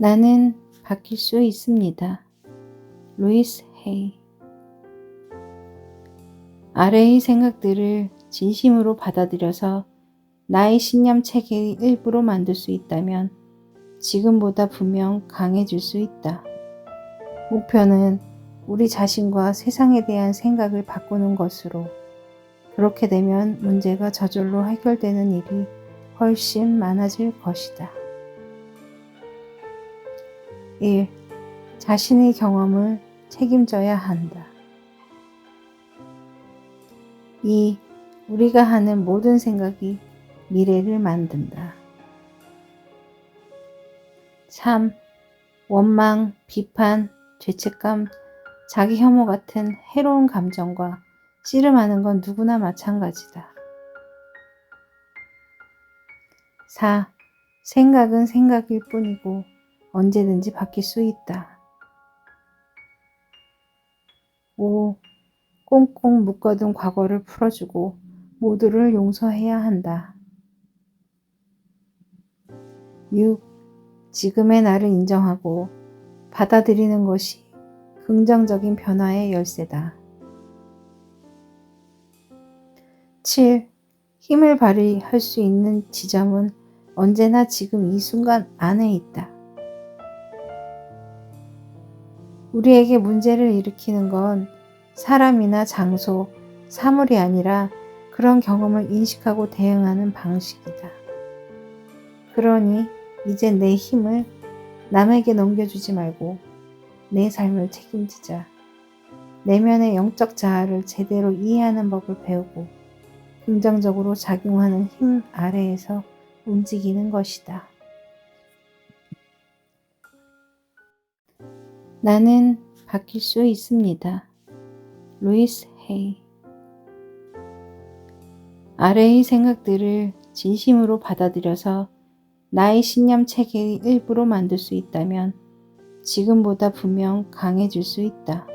나는 바뀔 수 있습니다. 루이스 헤이. 아래의 생각들을 진심으로 받아들여서 나의 신념 체계의 일부로 만들 수 있다면 지금보다 분명 강해질 수 있다. 목표는 우리 자신과 세상에 대한 생각을 바꾸는 것으로, 그렇게 되면 문제가 저절로 해결되는 일이 훨씬 많아질 것이다. 1. 자신의 경험을 책임져야 한다. 2. 우리가 하는 모든 생각이 미래를 만든다. 3. 원망, 비판, 죄책감, 자기 혐오 같은 해로운 감정과 씨름하는 건 누구나 마찬가지다. 4. 생각은 생각일 뿐이고 언제든지 바뀔 수 있다. 5. 꽁꽁 묶어둔 과거를 풀어주고 모두를 용서해야 한다. 6. 지금의 나를 인정하고 받아들이는 것이 긍정적인 변화의 열쇠다. 7. 힘을 발휘할 수 있는 지점은 언제나 지금 이 순간 안에 있다. 우리에게 문제를 일으키는 건 사람이나 장소, 사물이 아니라 그런 경험을 인식하고 대응하는 방식이다. 그러니 이제 내 힘을 남에게 넘겨주지 말고 내 삶을 책임지자. 내면의 영적 자아를 제대로 이해하는 법을 배우고 긍정적으로 작용하는 힘 아래에서 움직이는 것이다. 나는 바뀔 수 있습니다. 루이스 헤이. 아래의 생각들을 진심으로 받아들여서 나의 신념 체계의 일부로 만들 수 있다면 지금보다 분명 강해질 수 있다.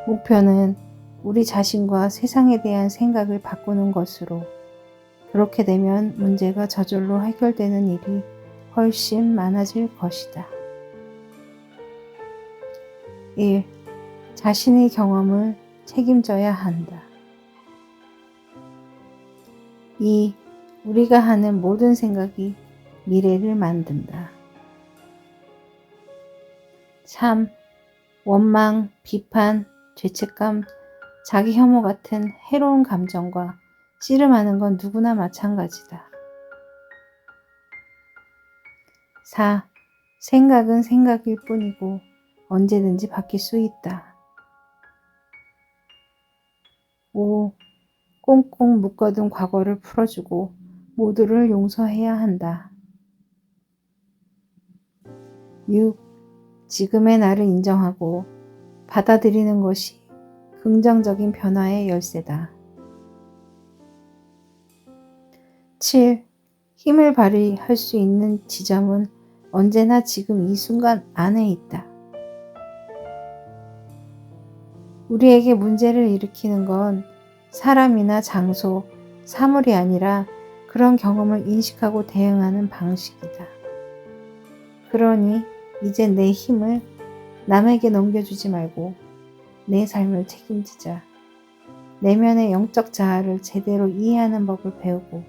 목표는 우리 자신과 세상에 대한 생각을 바꾸는 것으로, 그렇게 되면 문제가 저절로 해결되는 일이 훨씬 많아질 것이다. 1. 자신의 경험을 책임져야 한다. 2. 우리가 하는 모든 생각이 미래를 만든다. 3. 원망, 비판, 죄책감, 자기 혐오 같은 해로운 감정과 씨름하는 건 누구나 마찬가지다. 4. 생각은 생각일 뿐이고 언제든지 바뀔 수 있다. 5. 꽁꽁 묶어둔 과거를 풀어주고 모두를 용서해야 한다. 6. 지금의 나를 인정하고 받아들이는 것이 긍정적인 변화의 열쇠다. 7. 힘을 발휘할 수 있는 지점은 언제나 지금 이 순간 안에 있다. 우리에게 문제를 일으키는 건 사람이나 장소, 사물이 아니라 그런 경험을 인식하고 대응하는 방식이다. 그러니 이제 내 힘을 남에게 넘겨주지 말고 내 삶을 책임지자. 내면의 영적 자아를 제대로 이해하는 법을 배우고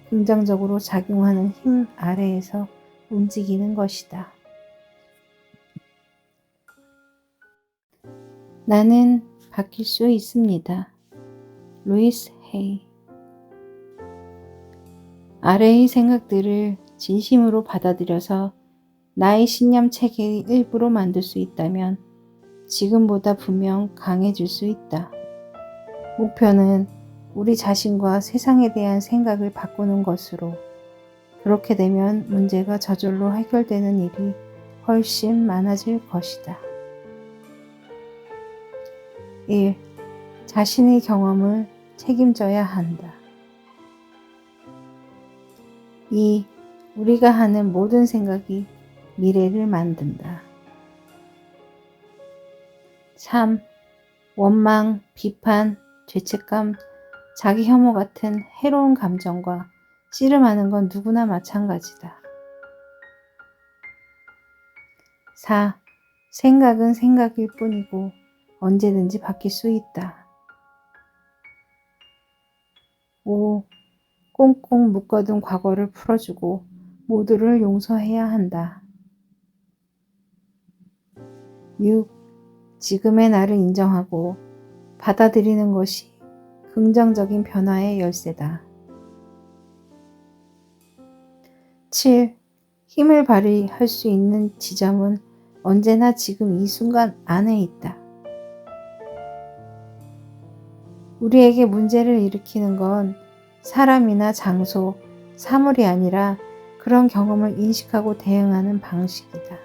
긍정적으로 작용하는 힘 아래에서 움직이는 것이다. 나는 바뀔 수 있습니다. 루이스 헤이. 아래의 생각들을 진심으로 받아들여서 나의 신념 체계의 일부로 만들 수 있다면 지금보다 분명 강해질 수 있다. 목표는 우리 자신과 세상에 대한 생각을 바꾸는 것으로, 그렇게 되면 문제가 저절로 해결되는 일이 훨씬 많아질 것이다. 1. 자신의 경험을 책임져야 한다. 2. 우리가 하는 모든 생각이 미래를 만든다. 3. 원망, 비판, 죄책감, 자기 혐오 같은 해로운 감정과 씨름하는 건 누구나 마찬가지다. 4. 생각은 생각일 뿐이고 언제든지 바뀔 수 있다. 5. 꽁꽁 묶어둔 과거를 풀어주고 모두를 용서해야 한다. 6. 지금의 나를 인정하고 받아들이는 것이 긍정적인 변화의 열쇠다. 7. 힘을 발휘할 수 있는 지점은 언제나 지금 이 순간 안에 있다. 우리에게 문제를 일으키는 건 사람이나 장소, 사물이 아니라 그런 경험을 인식하고 대응하는 방식이다.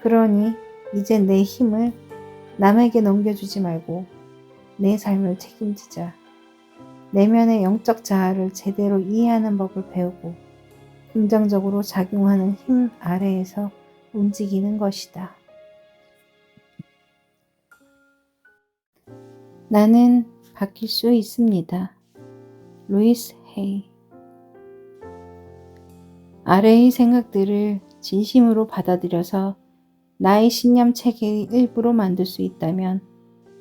그러니 이제 내 힘을 남에게 넘겨주지 말고 내 삶을 책임지자. 내면의 영적 자아를 제대로 이해하는 법을 배우고 긍정적으로 작용하는 힘 아래에서 움직이는 것이다. 나는 바뀔 수 있습니다. 루이스 헤이. 아래의 생각들을 진심으로 받아들여서 나의 신념 체계의 일부로 만들 수 있다면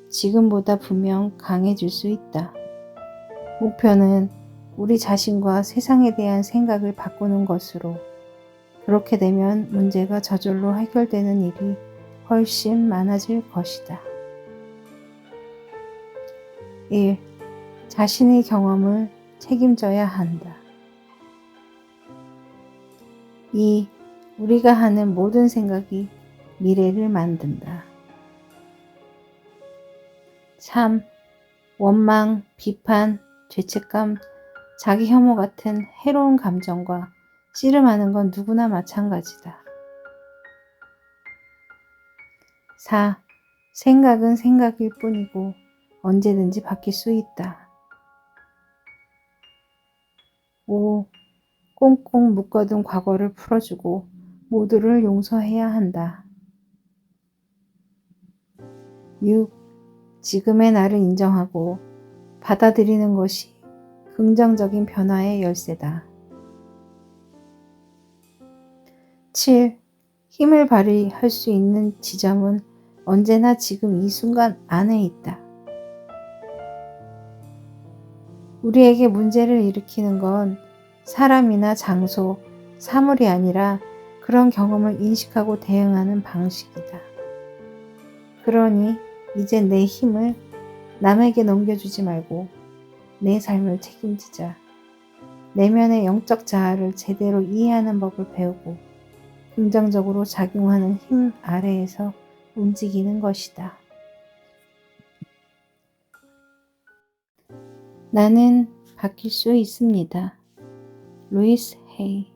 지금보다 분명 강해질 수 있다. 목표는 우리 자신과 세상에 대한 생각을 바꾸는 것으로, 그렇게 되면 문제가 저절로 해결되는 일이 훨씬 많아질 것이다. 1. 자신의 경험을 책임져야 한다. 2. 우리가 하는 모든 생각이 미래를 만든다. 3. 원망, 비판, 죄책감, 자기 혐오 같은 해로운 감정과 씨름하는 건 누구나 마찬가지다. 4. 생각은 생각일 뿐이고 언제든지 바뀔 수 있다. 5. 꽁꽁 묶어둔 과거를 풀어주고 모두를 용서해야 한다. 6. 지금의 나를 인정하고 받아들이는 것이 긍정적인 변화의 열쇠다. 7. 힘을 발휘할 수 있는 지점은 언제나 지금 이 순간 안에 있다. 우리에게 문제를 일으키는 건 사람이나 장소, 사물이 아니라 그런 경험을 인식하고 대응하는 방식이다. 그러니 이제 내 힘을 남에게 넘겨주지 말고 내 삶을 책임지자. 내면의 영적 자아를 제대로 이해하는 법을 배우고 긍정적으로 작용하는 힘 아래에서 움직이는 것이다. 나는 바뀔 수 있습니다. 루이스 헤이.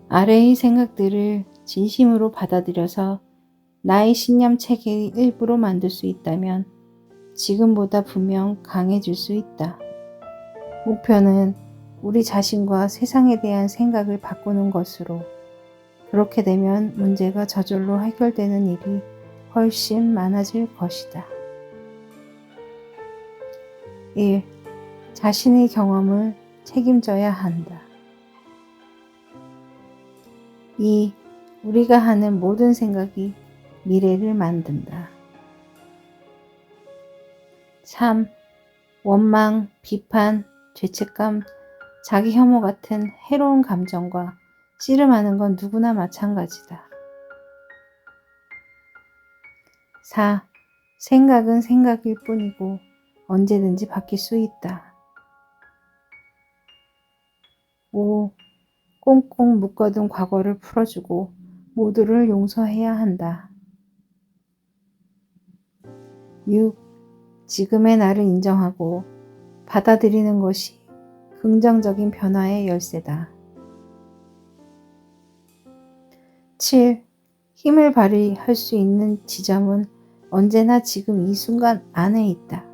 아래의 생각들을 진심으로 받아들여서 나의 신념 체계의 일부로 만들 수 있다면 지금보다 분명 강해질 수 있다. 목표는 우리 자신과 세상에 대한 생각을 바꾸는 것으로, 그렇게 되면 문제가 저절로 해결되는 일이 훨씬 많아질 것이다. 1. 자신의 경험을 책임져야 한다. 2. 우리가 하는 모든 생각이 미래를 만든다. 3. 원망, 비판, 죄책감, 자기 혐오 같은 해로운 감정과 씨름하는 건 누구나 마찬가지다. 4. 생각은 생각일 뿐이고 언제든지 바뀔 수 있다. 5. 꽁꽁 묶어둔 과거를 풀어주고 모두를 용서해야 한다. 6. 지금의 나를 인정하고 받아들이는 것이 긍정적인 변화의 열쇠다. 7. 힘을 발휘할 수 있는 지점은 언제나 지금 이 순간 안에 있다.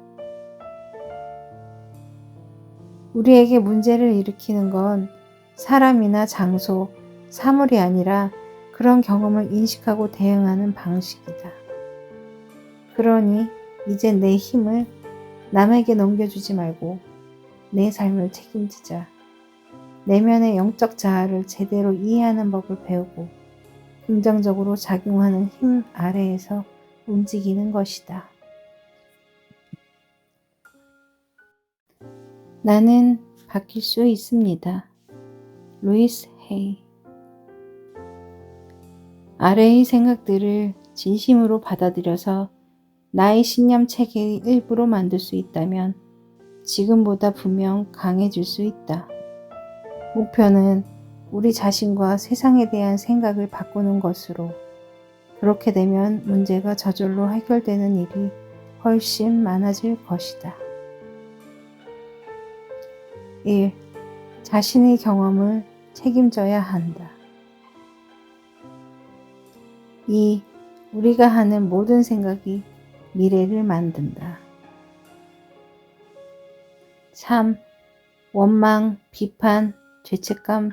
우리에게 문제를 일으키는 건 사람이나 장소, 사물이 아니라 그런 경험을 인식하고 대응하는 방식이다. 그러니 이제 내 힘을 남에게 넘겨주지 말고 내 삶을 책임지자. 내면의 영적 자아를 제대로 이해하는 법을 배우고 긍정적으로 작용하는 힘 아래에서 움직이는 것이다. 나는 바뀔 수 있습니다. 루이스 헤이. 아래의 생각들을 진심으로 받아들여서 나의 신념 체계의 일부로 만들 수 있다면 지금보다 분명 강해질 수 있다. 목표는 우리 자신과 세상에 대한 생각을 바꾸는 것으로, 그렇게 되면 문제가 저절로 해결되는 일이 훨씬 많아질 것이다. 1. 자신의 경험을 책임져야 한다. 2. 우리가 하는 모든 생각이 미래를 만든다. 3. 원망, 비판, 죄책감,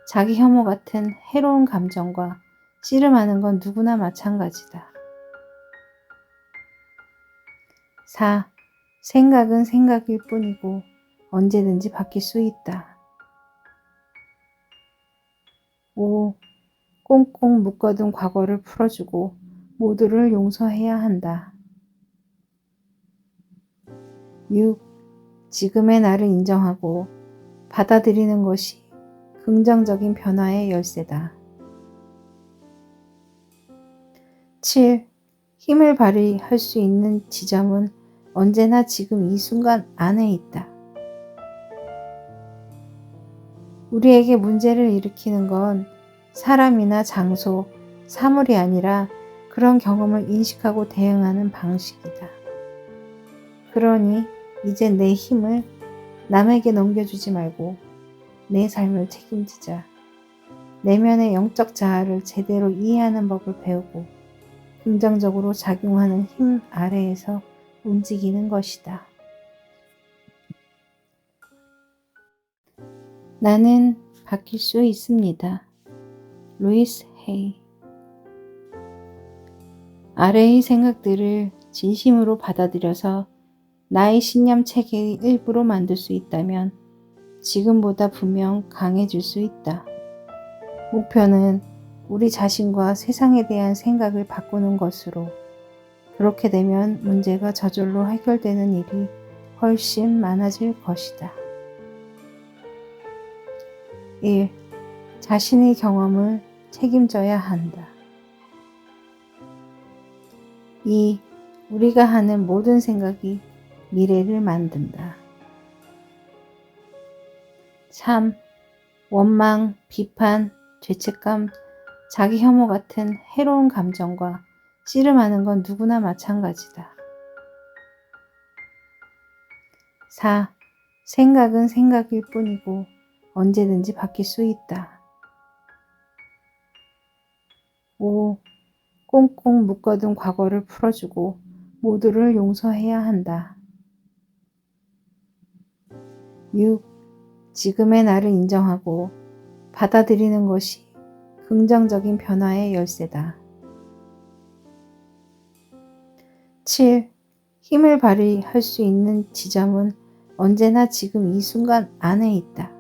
자기 혐오 같은 해로운 감정과 씨름하는 건 누구나 마찬가지다. 4. 생각은 생각일 뿐이고 언제든지 바뀔 수 있다. 5. 꽁꽁 묶어둔 과거를 풀어주고 모두를 용서해야 한다. 6. 지금의 나를 인정하고 받아들이는 것이 긍정적인 변화의 열쇠다. 7. 힘을 발휘할 수 있는 지점은 언제나 지금 이 순간 안에 있다. 우리에게 문제를 일으키는 건 사람이나 장소, 사물이 아니라 그런 경험을 인식하고 대응하는 방식이다. 그러니 이제 내 힘을 남에게 넘겨주지 말고 내 삶을 책임지자. 내면의 영적 자아를 제대로 이해하는 법을 배우고 긍정적으로 작용하는 힘 아래에서 움직이는 것이다. 나는 바뀔 수 있습니다. 루이스 헤이. 아래의 생각들을 진심으로 받아들여서 나의 신념 체계의 일부로 만들 수 있다면 지금보다 분명 강해질 수 있다. 목표는 우리 자신과 세상에 대한 생각을 바꾸는 것으로, 그렇게 되면 문제가 저절로 해결되는 일이 훨씬 많아질 것이다. 1. 자신의 경험을 책임져야 한다. 2. 우리가 하는 모든 생각이 미래를 만든다. 3. 원망, 비판, 죄책감, 자기 혐오 같은 해로운 감정과 씨름하는 건 누구나 마찬가지다. 4. 생각은 생각일 뿐이고 언제든지 바뀔 수 있다. 5. 꽁꽁 묶어둔 과거를 풀어주고 모두를 용서해야 한다. 6. 지금의 나를 인정하고 받아들이는 것이 긍정적인 변화의 열쇠다. 7. 힘을 발휘할 수 있는 지점은 언제나 지금 이 순간 안에 있다.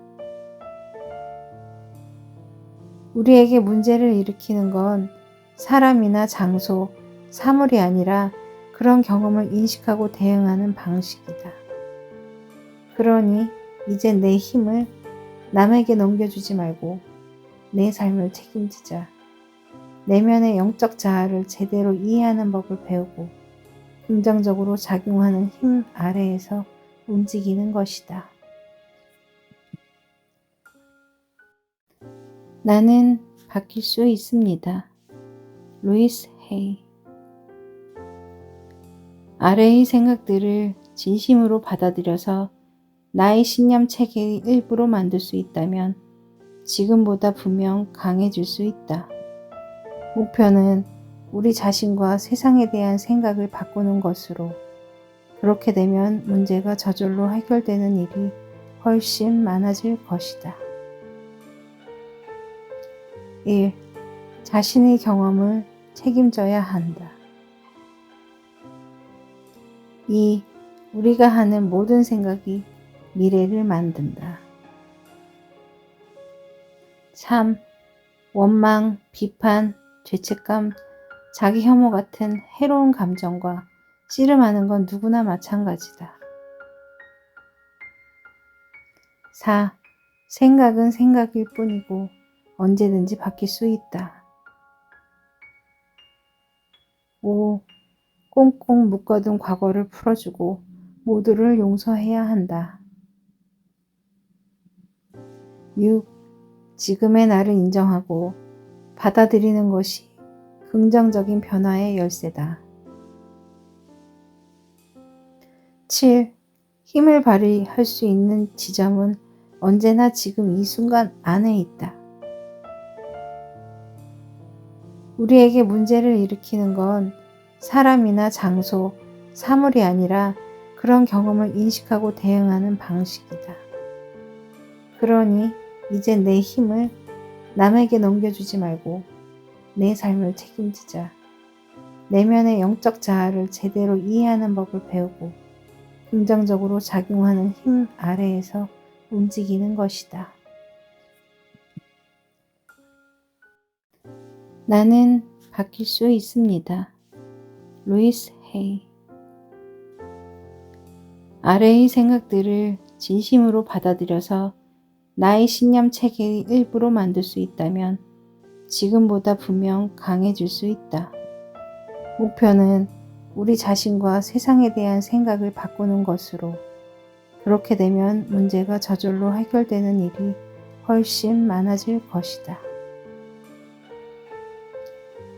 우리에게 문제를 일으키는 건 사람이나 장소, 사물이 아니라 그런 경험을 인식하고 대응하는 방식이다. 그러니 이제 내 힘을 남에게 넘겨주지 말고 내 삶을 책임지자. 내면의 영적 자아를 제대로 이해하는 법을 배우고 긍정적으로 작용하는 힘 아래에서 움직이는 것이다. 나는 바뀔 수 있습니다. 루이스 헤이. 아래의 생각들을 진심으로 받아들여서 나의 신념 체계의 일부로 만들 수 있다면 지금보다 분명 강해질 수 있다. 목표는 우리 자신과 세상에 대한 생각을 바꾸는 것으로, 그렇게 되면 문제가 저절로 해결되는 일이 훨씬 많아질 것이다. 1. 자신의 경험을 책임져야 한다. 2. 우리가 하는 모든 생각이 미래를 만든다. 3. 원망, 비판, 죄책감, 자기 혐오 같은 해로운 감정과 씨름하는 건 누구나 마찬가지다. 4. 생각은 생각일 뿐이고 언제든지 바뀔 수 있다. 5. 꽁꽁 묶어둔 과거를 풀어주고 모두를 용서해야 한다. 6. 지금의 나를 인정하고 받아들이는 것이 긍정적인 변화의 열쇠다. 7. 힘을 발휘할 수 있는 지점은 언제나 지금 이 순간 안에 있다. 우리에게 문제를 일으키는 건 사람이나 장소, 사물이 아니라 그런 경험을 인식하고 대응하는 방식이다. 그러니 이제 내 힘을 남에게 넘겨주지 말고 내 삶을 책임지자. 내면의 영적 자아를 제대로 이해하는 법을 배우고 긍정적으로 작용하는 힘 아래에서 움직이는 것이다. 나는 바뀔 수 있습니다. 루이스 헤이. 아래의 생각들을 진심으로 받아들여서 나의 신념 체계의 일부로 만들 수 있다면 지금보다 분명 강해질 수 있다. 목표는 우리 자신과 세상에 대한 생각을 바꾸는 것으로, 그렇게 되면 문제가 저절로 해결되는 일이 훨씬 많아질 것이다.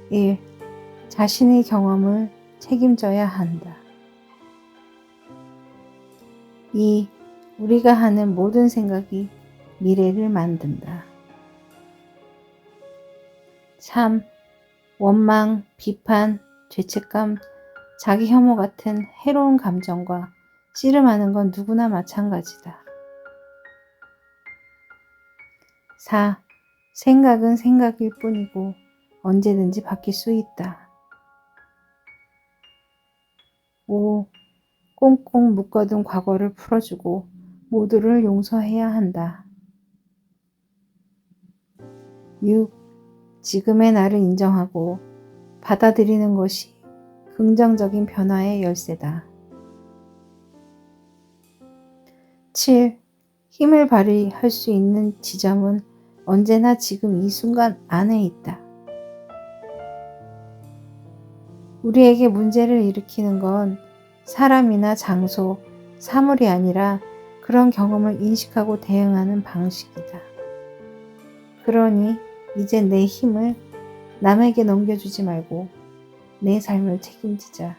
1. 자신의 경험을 책임져야 한다. 2. 우리가 하는 모든 생각이 미래를 만든다. 3. 원망, 비판, 죄책감, 자기 혐오 같은 해로운 감정과 씨름하는 건 누구나 마찬가지다. 4. 생각은 생각일 뿐이고 언제든지 바뀔 수 있다. 5. 꽁꽁 묶어둔 과거를 풀어주고 모두를 용서해야 한다. 6. 지금의 나를 인정하고 받아들이는 것이 긍정적인 변화의 열쇠다. 7. 힘을 발휘할 수 있는 지점은 언제나 지금 이 순간 안에 있다. 우리에게 문제를 일으키는 건 사람이나 장소, 사물이 아니라 그런 경험을 인식하고 대응하는 방식이다. 그러니 이제 내 힘을 남에게 넘겨주지 말고 내 삶을 책임지자.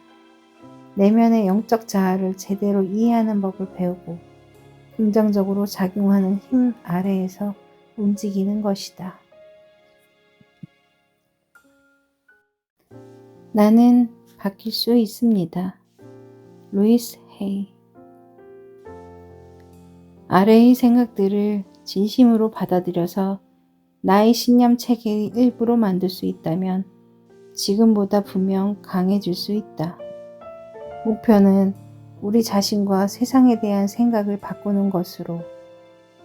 내면의 영적 자아를 제대로 이해하는 법을 배우고 긍정적으로 작용하는 힘 아래에서 움직이는 것이다. 나는 바뀔 수 있습니다. 루이스 헤이. 아래의 생각들을 진심으로 받아들여서 나의 신념 체계의 일부로 만들 수 있다면 지금보다 분명 강해질 수 있다. 목표는 우리 자신과 세상에 대한 생각을 바꾸는 것으로,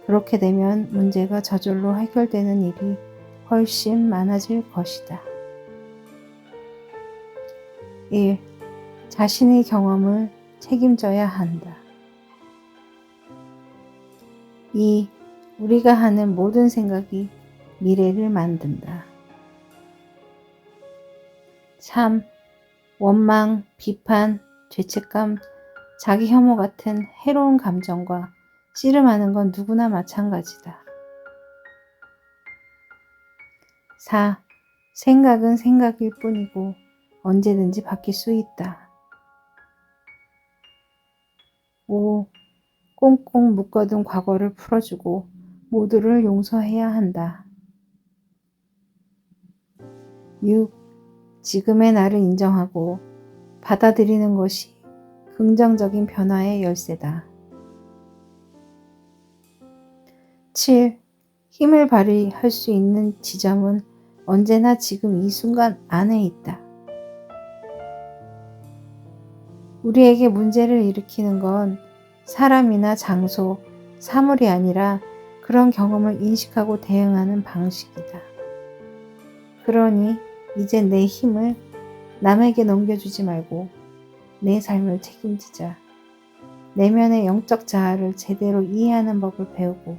그렇게 되면 문제가 저절로 해결되는 일이 훨씬 많아질 것이다. 1. 자신의 경험을 책임져야 한다. 2. 우리가 하는 모든 생각이 미래를 만든다. 3. 원망, 비판, 죄책감, 자기 혐오 같은 해로운 감정과 씨름하는 건 누구나 마찬가지다. 4. 생각은 생각일 뿐이고 언제든지 바뀔 수 있다. 5. 꽁꽁 묶어둔 과거를 풀어주고 모두를 용서해야 한다. 6. 지금의 나를 인정하고 받아들이는 것이 긍정적인 변화의 열쇠다. 7. 힘을 발휘할 수 있는 지점은 언제나 지금 이 순간 안에 있다. 우리에게 문제를 일으키는 건 사람이나 장소, 사물이 아니라 그런 경험을 인식하고 대응하는 방식이다. 그러니 이제 내 힘을 남에게 넘겨주지 말고 내 삶을 책임지자. 내면의 영적 자아를 제대로 이해하는 법을 배우고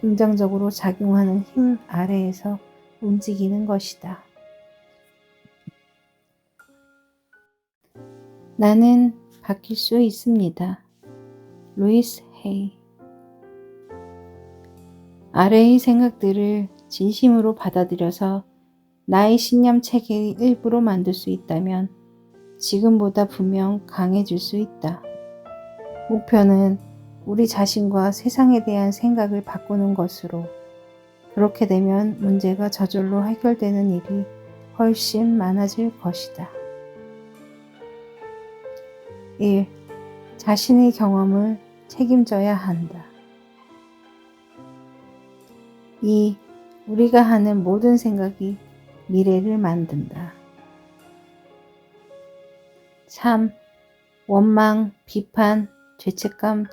긍정적으로 작용하는 힘 아래에서 움직이는 것이다. 나는 바뀔 수 있습니다. 루이스 헤이. 아래의 생각들을 진심으로 받아들여서 나의 신념 체계의 일부로 만들 수 있다면 지금보다 분명 강해질 수 있다. 목표는 우리 자신과 세상에 대한 생각을 바꾸는 것으로, 그렇게 되면 문제가 저절로 해결되는 일이 훨씬 많아질 것이다. 1. 자신의 경험을 책임져야 한다. 2. 우리가 하는 모든 생각이 미래를 만든다. 3. 원망, 비판, 죄책감,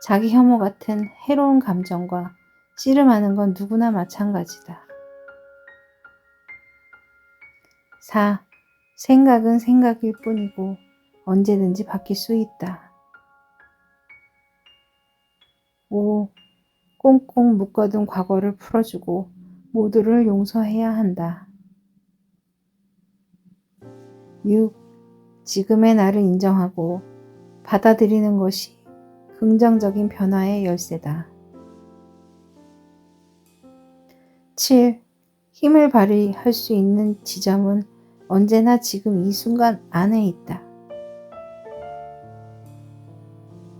자기 혐오 같은 해로운 감정과 씨름하는 건 누구나 마찬가지다. 4. 생각은 생각일 뿐이고 언제든지 바뀔 수 있다. 5. 꽁꽁 묶어둔 과거를 풀어주고 모두를 용서해야 한다. 6. 지금의 나를 인정하고 받아들이는 것이 긍정적인 변화의 열쇠다. 7. 힘을 발휘할 수 있는 지점은 언제나 지금 이 순간 안에 있다.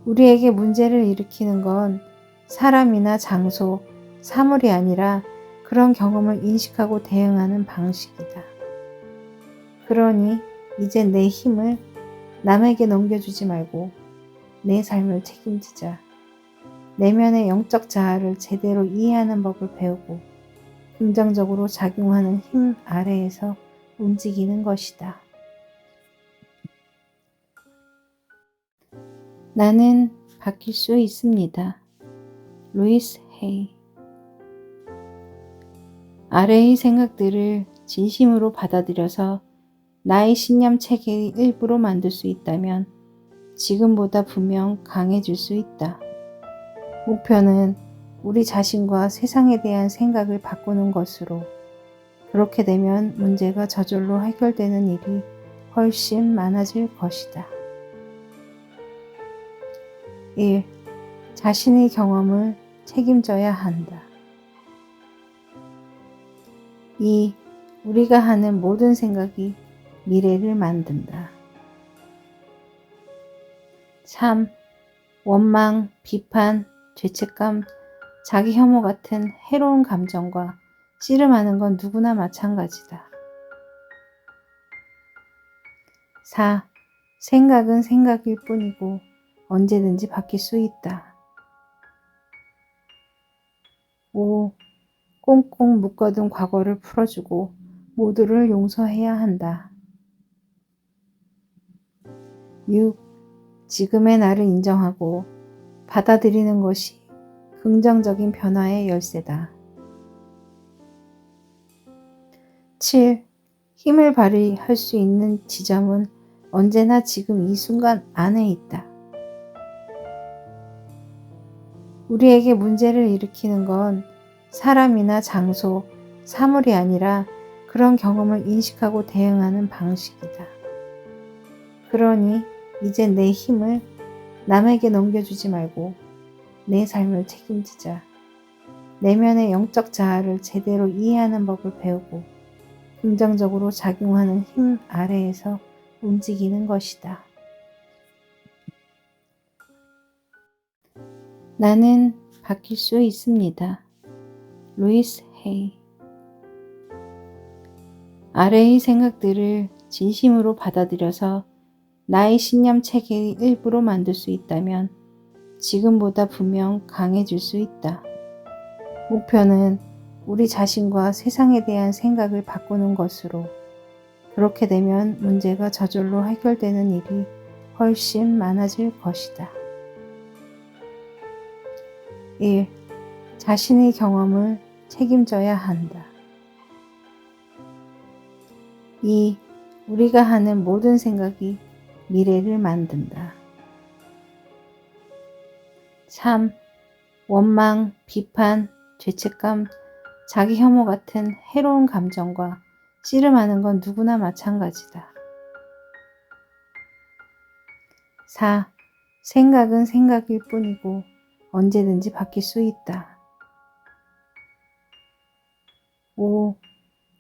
우리에게 문제를 일으키는 건 사람이나 장소, 사물이 아니라 그런 경험을 인식하고 대응하는 방식이다. 그러니 이제 내 힘을 남에게 넘겨주지 말고 내 삶을 책임지자. 내면의 영적 자아를 제대로 이해하는 법을 배우고 긍정적으로 작용하는 힘 아래에서 움직이는 것이다. 나는 바뀔 수 있습니다. 루이스 헤이. 아래의 생각들을 진심으로 받아들여서 나의 신념 체계의 일부로 만들 수 있다면 지금보다 분명 강해질 수 있다. 목표는 우리 자신과 세상에 대한 생각을 바꾸는 것으로, 그렇게 되면 문제가 저절로 해결되는 일이 훨씬 많아질 것이다. 1. 자신의 경험을 책임져야 한다. 2. 우리가 하는 모든 생각이 미래를 만든다. 3. 원망, 비판, 죄책감, 자기 혐오 같은 해로운 감정과 씨름하는 건 누구나 마찬가지다. 4. 생각은 생각일 뿐이고 언제든지 바뀔 수 있다. 5. 꽁꽁 묶어둔 과거를 풀어주고 모두를 용서해야 한다. 6. 지금의 나를 인정하고 받아들이는 것이 긍정적인 변화의 열쇠다. 7. 힘을 발휘할 수 있는 지점은 언제나 지금 이 순간 안에 있다. 우리에게 문제를 일으키는 건 사람이나 장소, 사물이 아니라 그런 경험을 인식하고 대응하는 방식이다. 그러니 이제 내 힘을 남에게 넘겨주지 말고 내 삶을 책임지자. 내면의 영적 자아를 제대로 이해하는 법을 배우고 긍정적으로 작용하는 힘 아래에서 움직이는 것이다. 나는 바뀔 수 있습니다. 루이스 헤이. 아래의 생각들을 진심으로 받아들여서 나의 신념 체계의 일부로 만들 수 있다면 지금보다 분명 강해질 수 있다. 목표는 우리 자신과 세상에 대한 생각을 바꾸는 것으로, 그렇게 되면 문제가 저절로 해결되는 일이 훨씬 많아질 것이다. 1. 자신의 경험을 책임져야 한다. 2. 우리가 하는 모든 생각이 미래를 만든다. 3. 원망, 비판, 죄책감, 자기 혐오 같은 해로운 감정과 씨름하는 건 누구나 마찬가지다. 4. 생각은 생각일 뿐이고 언제든지 바뀔 수 있다. 5.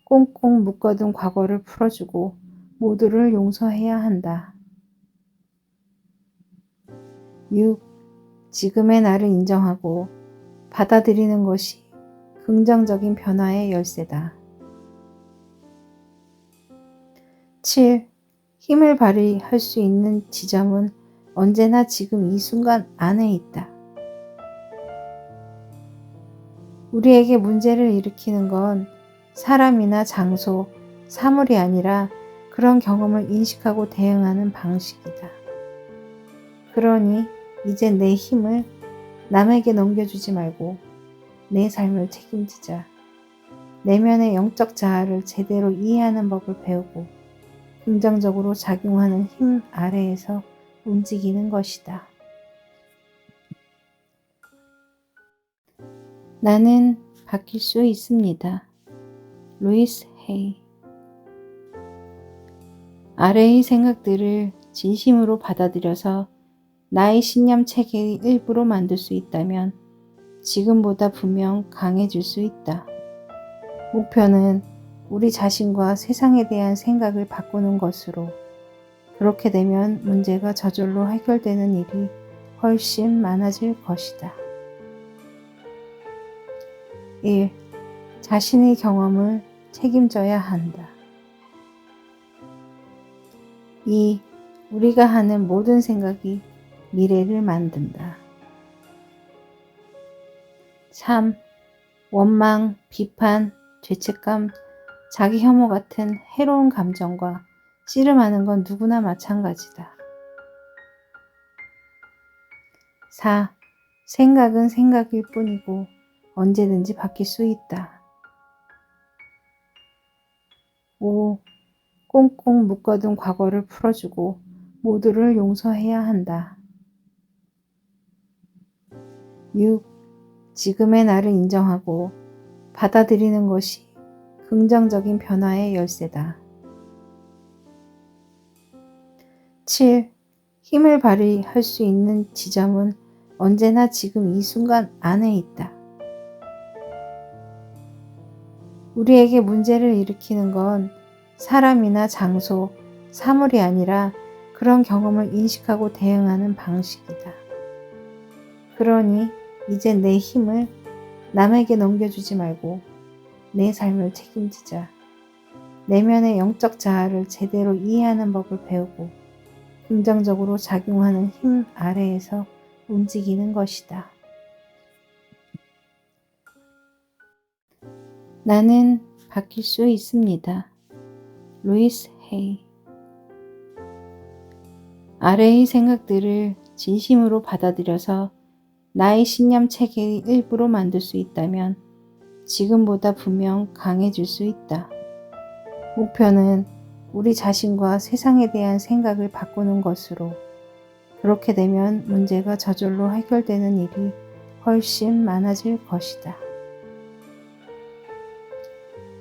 꽁꽁 묶어둔 과거를 풀어주고 모두를 용서해야 한다. 6. 지금의 나를 인정하고 받아들이는 것이 긍정적인 변화의 열쇠다. 7. 힘을 발휘할 수 있는 지점은 언제나 지금 이 순간 안에 있다. 우리에게 문제를 일으키는 건 사람이나 장소, 사물이 아니라 그런 경험을 인식하고 대응하는 방식이다. 그러니 이제 내 힘을 남에게 넘겨주지 말고 내 삶을 책임지자. 내면의 영적 자아를 제대로 이해하는 법을 배우고 긍정적으로 작용하는 힘 아래에서 움직이는 것이다. 나는 바뀔 수 있습니다. 루이스 헤이. 아래의 생각들을 진심으로 받아들여서 나의 신념 체계의 일부로 만들 수 있다면 지금보다 분명 강해질 수 있다. 목표는 우리 자신과 세상에 대한 생각을 바꾸는 것으로, 그렇게 되면 문제가 저절로 해결되는 일이 훨씬 많아질 것이다. 1. 자신의 경험을 책임져야 한다. 2. 우리가 하는 모든 생각이 미래를 만든다. 3. 원망, 비판, 죄책감, 자기 혐오 같은 해로운 감정과 씨름하는 건 누구나 마찬가지다. 4. 생각은 생각일 뿐이고 언제든지 바뀔 수 있다. 5. 꽁꽁 묶어둔 과거를 풀어주고 모두를 용서해야 한다. 6. 지금의 나를 인정하고 받아들이는 것이 긍정적인 변화의 열쇠다. 7. 힘을 발휘할 수 있는 지점은 언제나 지금 이 순간 안에 있다. 우리에게 문제를 일으키는 건 사람이나 장소, 사물이 아니라 그런 경험을 인식하고 대응하는 방식이다. 그러니 이제 내 힘을 남에게 넘겨주지 말고 내 삶을 책임지자. 내면의 영적 자아를 제대로 이해하는 법을 배우고 긍정적으로 작용하는 힘 아래에서 움직이는 것이다. 나는 바뀔 수 있습니다. 루이스 헤이. 아래의 생각들을 진심으로 받아들여서 나의 신념 체계의 일부로 만들 수 있다면 지금보다 분명 강해질 수 있다. 목표는 우리 자신과 세상에 대한 생각을 바꾸는 것으로, 그렇게 되면 문제가 저절로 해결되는 일이 훨씬 많아질 것이다.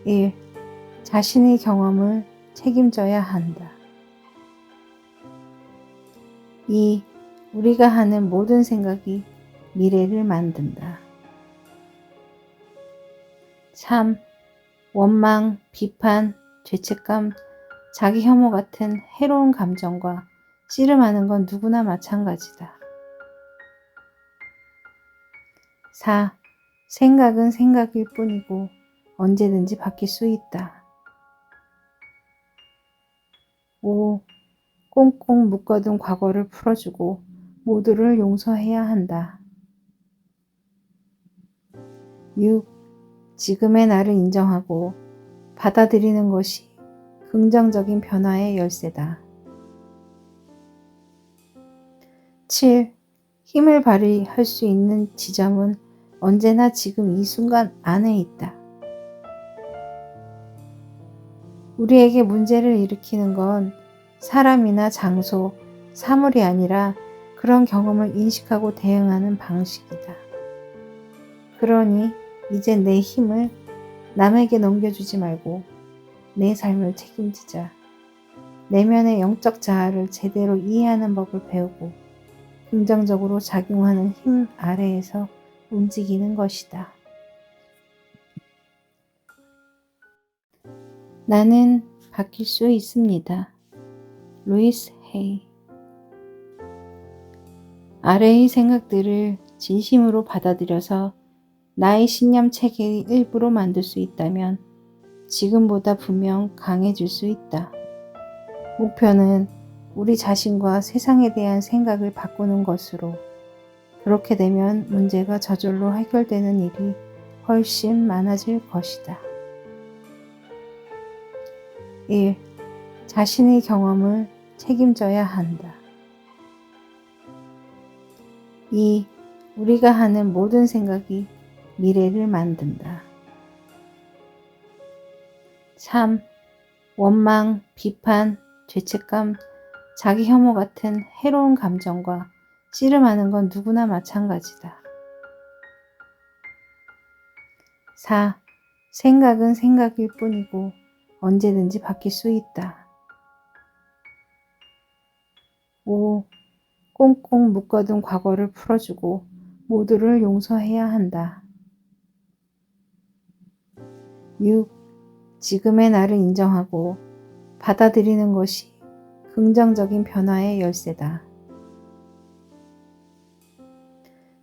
1. 자신의 경험을 책임져야 한다. 2. 우리가 하는 모든 생각이 미래를 만든다. 3. 원망, 비판, 죄책감, 자기 혐오 같은 해로운 감정과 씨름하는 건 누구나 마찬가지다. 4. 생각은 생각일 뿐이고 언제든지 바뀔 수 있다. 5. 꽁꽁 묶어둔 과거를 풀어주고 모두를 용서해야 한다. 6. 지금의 나를 인정하고 받아들이는 것이 긍정적인 변화의 열쇠다. 7. 힘을 발휘할 수 있는 지점은 언제나 지금 이 순간 안에 있다. 우리에게 문제를 일으키는 건 사람이나 장소, 사물이 아니라 그런 경험을 인식하고 대응하는 방식이다. 그러니 이제 내 힘을 남에게 넘겨주지 말고 내 삶을 책임지자. 내면의 영적 자아를 제대로 이해하는 법을 배우고 긍정적으로 작용하는 힘 아래에서 움직이는 것이다. 나는 바뀔 수 있습니다. 루이스 헤이. 아래의 생각들을 진심으로 받아들여서 나의 신념 체계의 일부로 만들 수 있다면 지금보다 분명 강해질 수 있다. 목표는 우리 자신과 세상에 대한 생각을 바꾸는 것으로, 그렇게 되면 문제가 저절로 해결되는 일이 훨씬 많아질 것이다. 1. 자신의 경험을 책임져야 한다. 2. 우리가 하는 모든 생각이 미래를 만든다. 3. 원망, 비판, 죄책감, 자기 혐오 같은 해로운 감정과 씨름하는 건 누구나 마찬가지다. 4. 생각은 생각일 뿐이고 언제든지 바뀔 수 있다. 5. 꽁꽁 묶어둔 과거를 풀어주고 모두를 용서해야 한다. 6. 지금의 나를 인정하고 받아들이는 것이 긍정적인 변화의 열쇠다.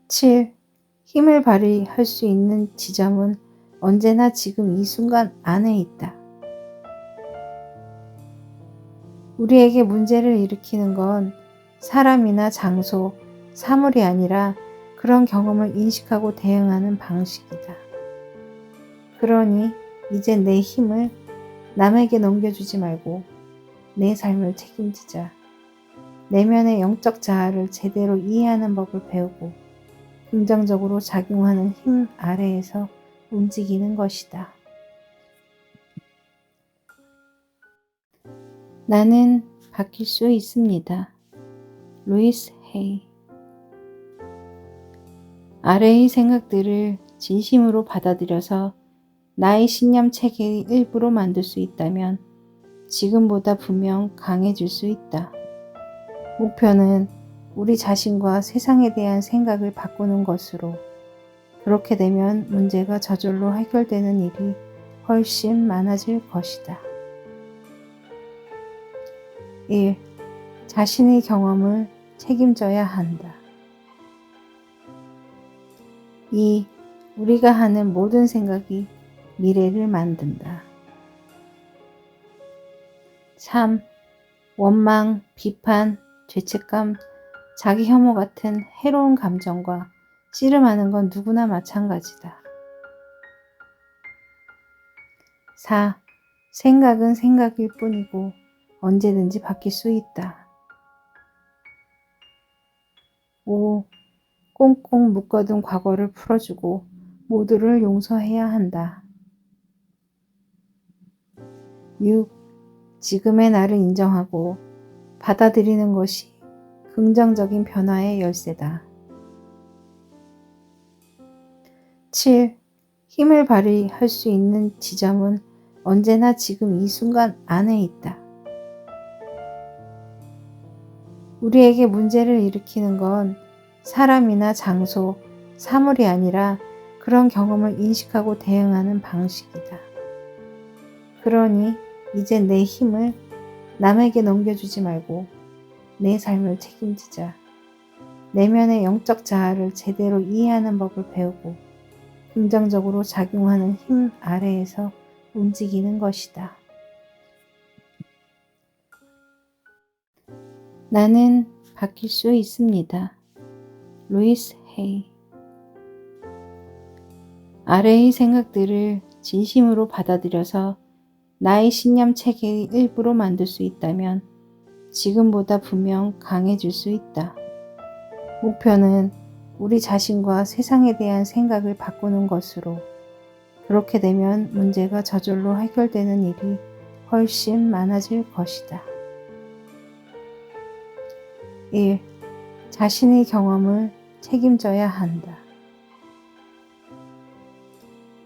7. 힘을 발휘할 수 있는 지점은 언제나 지금 이 순간 안에 있다. 우리에게 문제를 일으키는 건 사람이나 장소, 사물이 아니라 그런 경험을 인식하고 대응하는 방식이다. 그러니 이제 내 힘을 남에게 넘겨주지 말고 내 삶을 책임지자. 내면의 영적 자아를 제대로 이해하는 법을 배우고 긍정적으로 작용하는 힘 아래에서 움직이는 것이다. 나는 바뀔 수 있습니다. 루이스 헤이. 아래의 생각들을 진심으로 받아들여서 나의 신념 체계의 일부로 만들 수 있다면 지금보다 분명 강해질 수 있다. 목표는 우리 자신과 세상에 대한 생각을 바꾸는 것으로, 그렇게 되면 문제가 저절로 해결되는 일이 훨씬 많아질 것이다. 1. 자신의 경험을 책임져야 한다. 2. 우리가 하는 모든 생각이 미래를 만든다. 3. 원망, 비판, 죄책감, 자기 혐오 같은 해로운 감정과 씨름하는 건 누구나 마찬가지다. 4. 생각은 생각일 뿐이고 언제든지 바뀔 수 있다. 5. 꽁꽁 묶어둔 과거를 풀어주고 모두를 용서해야 한다. 6. 지금의 나를 인정하고 받아들이는 것이 긍정적인 변화의 열쇠다. 7. 힘을 발휘할 수 있는 지점은 언제나 지금 이 순간 안에 있다. 우리에게 문제를 일으키는 건 사람이나 장소, 사물이 아니라 그런 경험을 인식하고 대응하는 방식이다. 그러니 이제 내 힘을 남에게 넘겨주지 말고 내 삶을 책임지자. 내면의 영적 자아를 제대로 이해하는 법을 배우고 긍정적으로 작용하는 힘 아래에서 움직이는 것이다. 나는 바뀔 수 있습니다. 루이스 헤이. 아래의 생각들을 진심으로 받아들여서 나의 신념 체계의 일부로 만들 수 있다면 지금보다 분명 강해질 수 있다. 목표는 우리 자신과 세상에 대한 생각을 바꾸는 것으로. 그렇게 되면 문제가 저절로 해결되는 일이 훨씬 많아질 것이다. 1. 자신의 경험을 책임져야 한다.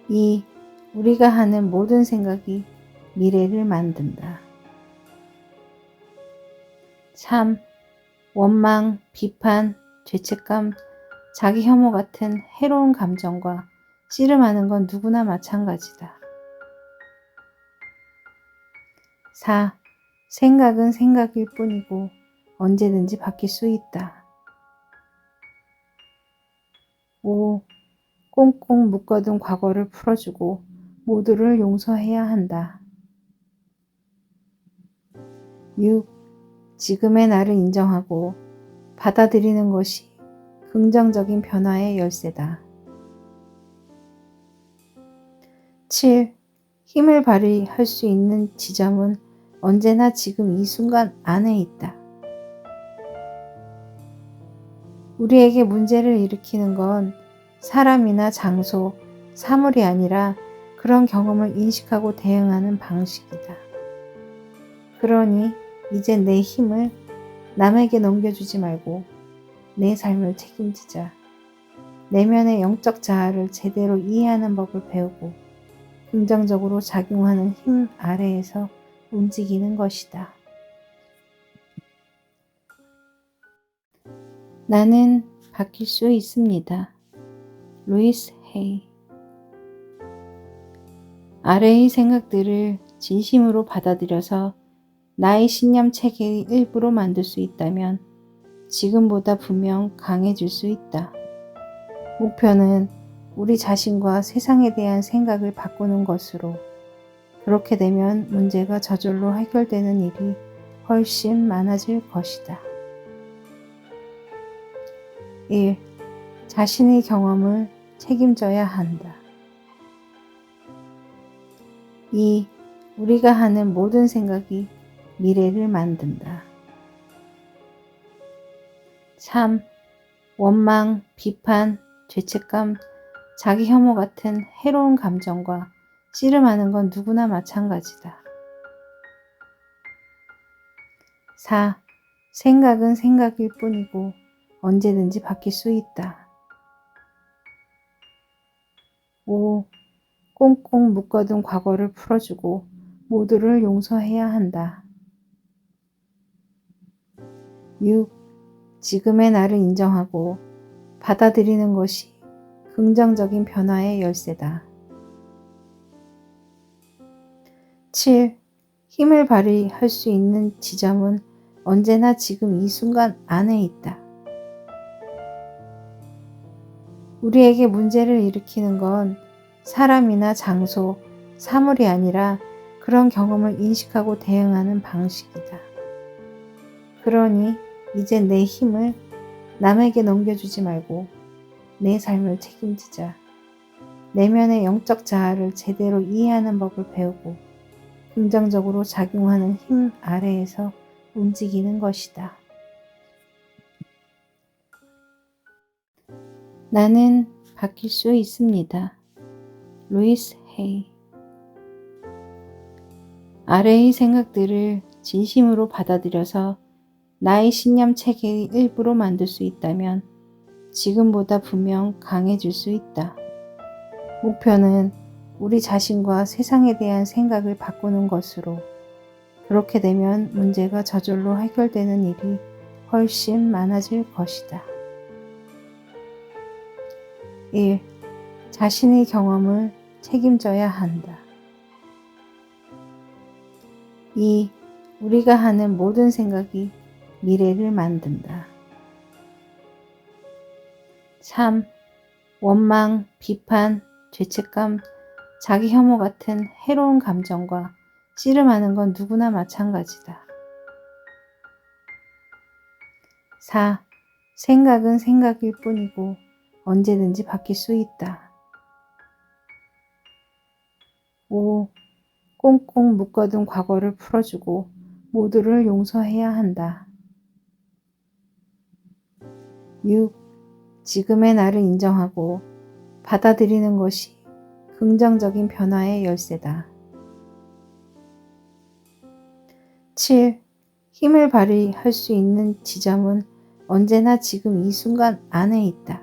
2. 우리가 하는 모든 생각이 미래를 만든다. 3. 원망, 비판, 죄책감, 자기 혐오 같은 해로운 감정과 씨름하는 건 누구나 마찬가지다. 4. 생각은 생각일 뿐이고 언제든지 바뀔 수 있다. 5. 꽁꽁 묶어둔 과거를 풀어주고 모두를 용서해야 한다. 6. 지금의 나를 인정하고 받아들이는 것이 긍정적인 변화의 열쇠다. 7. 힘을 발휘할 수 있는 지점은 언제나 지금 이 순간 안에 있다. 우리에게 문제를 일으키는 건 사람이나 장소, 사물이 아니라 그런 경험을 인식하고 대응하는 방식이다. 그러니 이제 내 힘을 남에게 넘겨주지 말고 내 삶을 책임지자. 내면의 영적 자아를 제대로 이해하는 법을 배우고 긍정적으로 작용하는 힘 아래에서 움직이는 것이다. 나는 바뀔 수 있습니다. 루이스 헤이. 아래의 생각들을 진심으로 받아들여서 나의 신념 체계의 일부로 만들 수 있다면 지금보다 분명 강해질 수 있다. 목표는 우리 자신과 세상에 대한 생각을 바꾸는 것으로. 그렇게 되면 문제가 저절로 해결되는 일이 훨씬 많아질 것이다. 1. 자신의 경험을 책임져야 한다. 2. 우리가 하는 모든 생각이 미래를 만든다. 3. 원망, 비판, 죄책감, 자기 혐오 같은 해로운 감정과 씨름하는 건 누구나 마찬가지다. 4. 생각은 생각일 뿐이고 언제든지 바뀔 수 있다. 5. 꽁꽁 묶어둔 과거를 풀어주고 모두를 용서해야 한다. 6. 지금의 나를 인정하고 받아들이는 것이 긍정적인 변화의 열쇠다. 7. 힘을 발휘할 수 있는 지점은 언제나 지금 이 순간 안에 있다. 우리에게 문제를 일으키는 건 사람이나 장소, 사물이 아니라 그런 경험을 인식하고 대응하는 방식이다. 그러니 이제 내 힘을 남에게 넘겨주지 말고 내 삶을 책임지자. 내면의 영적 자아를 제대로 이해하는 법을 배우고 긍정적으로 작용하는 힘 아래에서 움직이는 것이다. 나는 바뀔 수 있습니다. 루이스 헤이. 아래의 생각들을 진심으로 받아들여서 나의 신념 체계의 일부로 만들 수 있다면 지금보다 분명 강해질 수 있다. 목표는 우리 자신과 세상에 대한 생각을 바꾸는 것으로. 그렇게 되면 문제가 저절로 해결되는 일이 훨씬 많아질 것이다. 1. 자신의 경험을 책임져야 한다. 2. 우리가 하는 모든 생각이 미래를 만든다. 3. 원망, 비판, 죄책감, 자기 혐오 같은 해로운 감정과 씨름하는 건 누구나 마찬가지다. 4. 생각은 생각일 뿐이고 언제든지 바뀔 수 있다. 5. 꽁꽁 묶어둔 과거를 풀어주고 모두를 용서해야 한다. 6. 지금의 나를 인정하고 받아들이는 것이 긍정적인 변화의 열쇠다. 7. 힘을 발휘할 수 있는 지점은 언제나 지금 이 순간 안에 있다.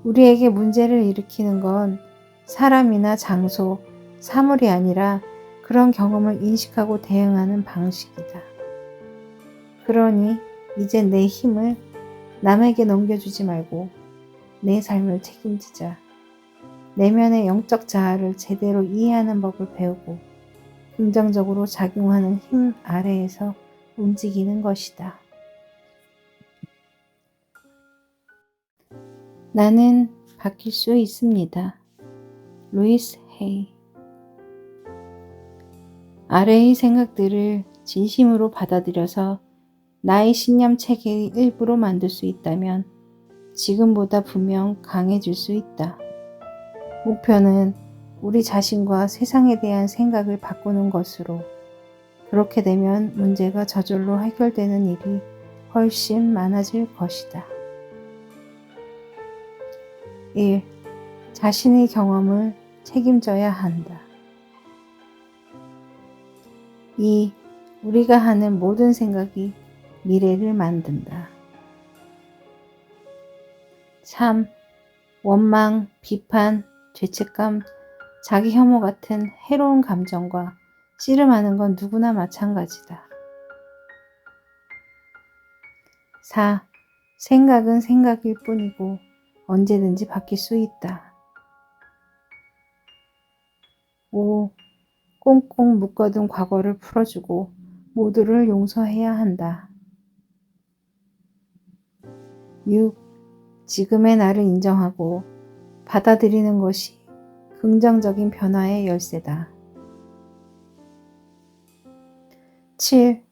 우리에게 문제를 일으키는 건 사람이나 장소, 사물이 아니라 그런 경험을 인식하고 대응하는 방식이다. 그러니 이제 내 힘을 남에게 넘겨주지 말고 내 삶을 책임지자. 내면의 영적 자아를 제대로 이해하는 법을 배우고 긍정적으로 작용하는 힘 아래에서 움직이는 것이다. 나는 바뀔 수 있습니다. 루이스 헤이. 아래의 생각들을 진심으로 받아들여서 나의 신념 체계의 일부로 만들 수 있다면 지금보다 분명 강해질 수 있다. 목표는 우리 자신과 세상에 대한 생각을 바꾸는 것으로, 그렇게 되면 문제가 저절로 해결되는 일이 훨씬 많아질 것이다. 1. 자신의 경험을 책임져야 한다. 2. 우리가 하는 모든 생각이 미래를 만든다. 3. 원망, 비판, 죄책감, 자기 혐오 같은 해로운 감정과 씨름하는 건 누구나 마찬가지다. 4. 생각은 생각일 뿐이고 언제든지 바뀔 수 있다. 5. 꽁꽁 묶어둔 과거를 풀어주고 모두를 용서해야 한다. 6. 지금의 나를 인정하고 받아들이는 것이 긍정적인 변화의 열쇠다. 7.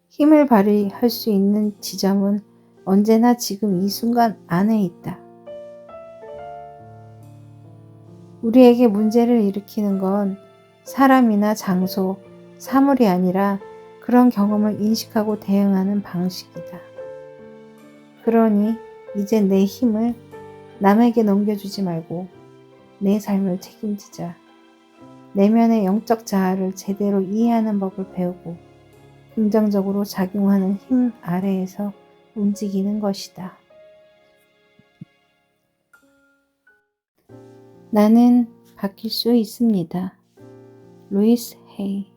힘을 발휘할 수 있는 지점은 언제나 지금 이 순간 안에 있다. 우리에게 문제를 일으키는 건 사람이나 장소, 사물이 아니라 그런 경험을 인식하고 대응하는 방식이다. 그러니 이제 내 힘을 남에게 넘겨주지 말고 내 삶을 책임지자. 내면의 영적 자아를 제대로 이해하는 법을 배우고 긍정적으로 작용하는 힘 아래에서 움직이는 것이다. 나는 바뀔 수 있습니다. 루이스 헤이.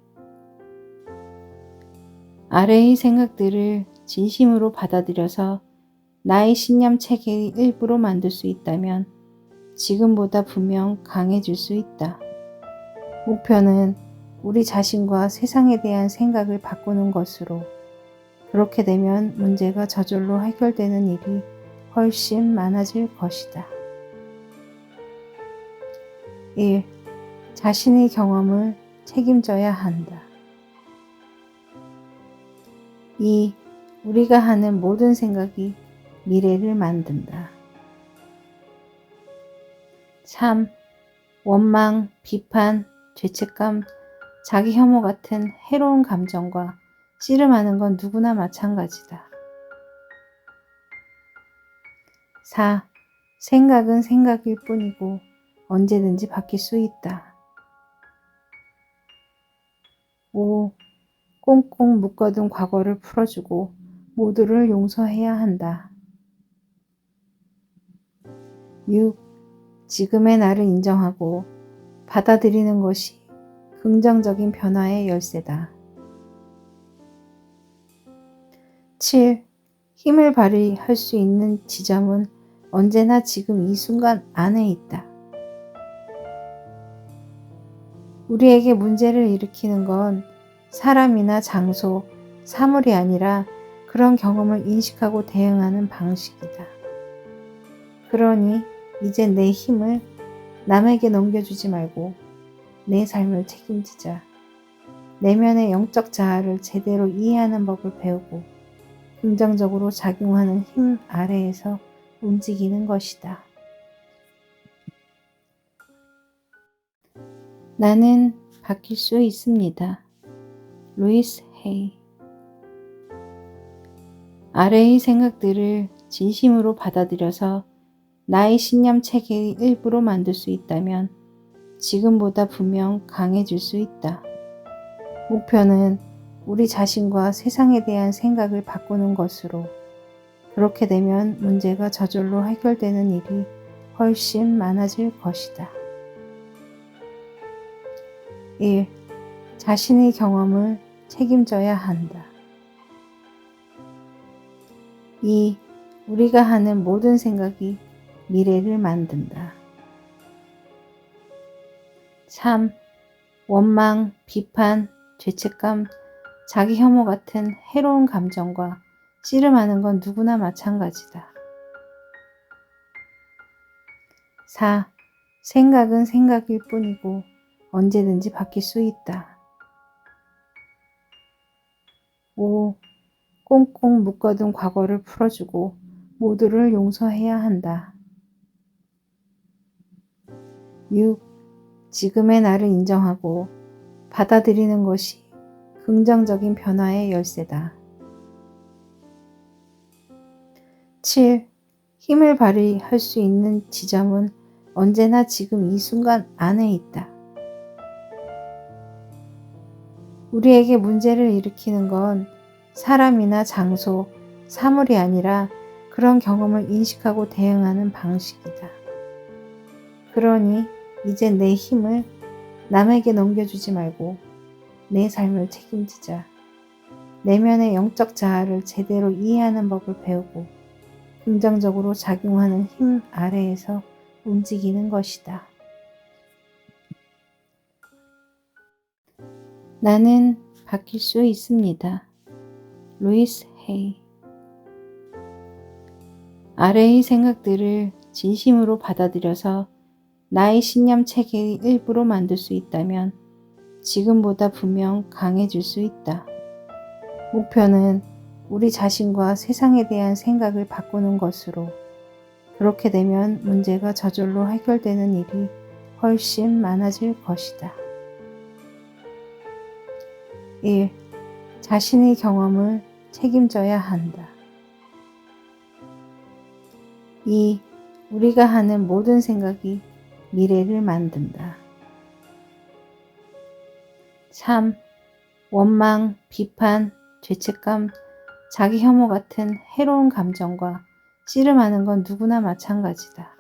아래의 생각들을 진심으로 받아들여서 나의 신념 체계의 일부로 만들 수 있다면 지금보다 분명 강해질 수 있다. 목표는 우리 자신과 세상에 대한 생각을 바꾸는 것으로, 그렇게 되면 문제가 저절로 해결되는 일이 훨씬 많아질 것이다. 1. 자신의 경험을 책임져야 한다. 2. 우리가 하는 모든 생각이 미래를 만든다. 3. 원망, 비판, 죄책감, 자기 혐오 같은 해로운 감정과 씨름하는 건 누구나 마찬가지다. 4. 생각은 생각일 뿐이고 언제든지 바뀔 수 있다. 5. 꽁꽁 묶어둔 과거를 풀어주고 모두를 용서해야 한다. 6. 지금의 나를 인정하고 받아들이는 것이 긍정적인 변화의 열쇠다. 7. 힘을 발휘할 수 있는 지점은 언제나 지금 이 순간 안에 있다. 우리에게 문제를 일으키는 건 사람이나 장소, 사물이 아니라 그런 경험을 인식하고 대응하는 방식이다. 그러니 이제 내 힘을 남에게 넘겨주지 말고 내 삶을 책임지자. 내면의 영적 자아를 제대로 이해하는 법을 배우고 긍정적으로 작용하는 힘 아래에서 움직이는 것이다. 나는 바뀔 수 있습니다. 루이스 헤이. 아래의 생각들을 진심으로 받아들여서 나의 신념 체계의 일부로 만들 수 있다면 지금보다 분명 강해질 수 있다. 목표는 우리 자신과 세상에 대한 생각을 바꾸는 것으로, 그렇게 되면 문제가 저절로 해결되는 일이 훨씬 많아질 것이다. 1. 자신의 경험을 책임져야 한다. 2. 우리가 하는 모든 생각이 미래를 만든다. 3. 원망, 비판, 죄책감, 자기 혐오 같은 해로운 감정과 씨름하는 건 누구나 마찬가지다. 4. 생각은 생각일 뿐이고 언제든지 바뀔 수 있다. 5. 꽁꽁 묶어둔 과거를 풀어주고 모두를 용서해야 한다. 6. 지금의 나를 인정하고 받아들이는 것이 긍정적인 변화의 열쇠다. 7. 힘을 발휘할 수 있는 지점은 언제나 지금 이 순간 안에 있다. 우리에게 문제를 일으키는 건 사람이나 장소, 사물이 아니라 그런 경험을 인식하고 대응하는 방식이다. 그러니 이제 내 힘을 남에게 넘겨주지 말고 내 삶을 책임지자. 내면의 영적 자아를 제대로 이해하는 법을 배우고 긍정적으로 작용하는 힘 아래에서 움직이는 것이다. 나는 바뀔 수 있습니다. 루이스 헤이. 아래의 생각들을 진심으로 받아들여서 나의 신념 체계의 일부로 만들 수 있다면 지금보다 분명 강해질 수 있다. 목표는 우리 자신과 세상에 대한 생각을 바꾸는 것으로, 그렇게 되면 문제가 저절로 해결되는 일이 훨씬 많아질 것이다. 1. 자신의 경험을 책임져야 한다. 2. 우리가 하는 모든 생각이 미래를 만든다. 3. 원망, 비판, 죄책감, 자기 혐오 같은 해로운 감정과 씨름하는 건 누구나 마찬가지다.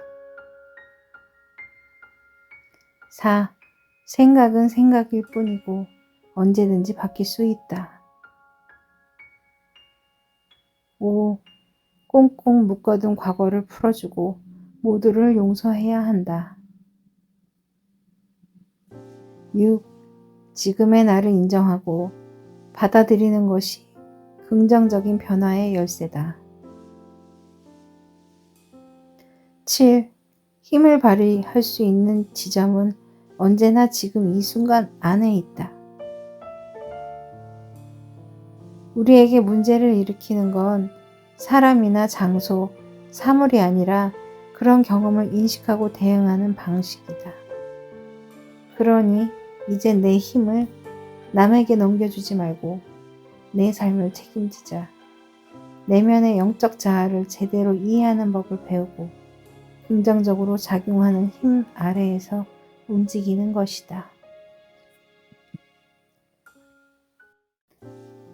4. 생각은 생각일 뿐이고 언제든지 바뀔 수 있다. 5. 꽁꽁 묶어둔 과거를 풀어주고 모두를 용서해야 한다. 6. 지금의 나를 인정하고 받아들이는 것이 긍정적인 변화의 열쇠다. 7. 힘을 발휘할 수 있는 지점은 언제나 지금 이 순간 안에 있다. 우리에게 문제를 일으키는 건 사람이나 장소, 사물이 아니라 그런 경험을 인식하고 대응하는 방식이다. 그러니 이제 내 힘을 남에게 넘겨주지 말고 내 삶을 책임지자. 내면의 영적 자아를 제대로 이해하는 법을 배우고 긍정적으로 작용하는 힘 아래에서 움직이는 것이다.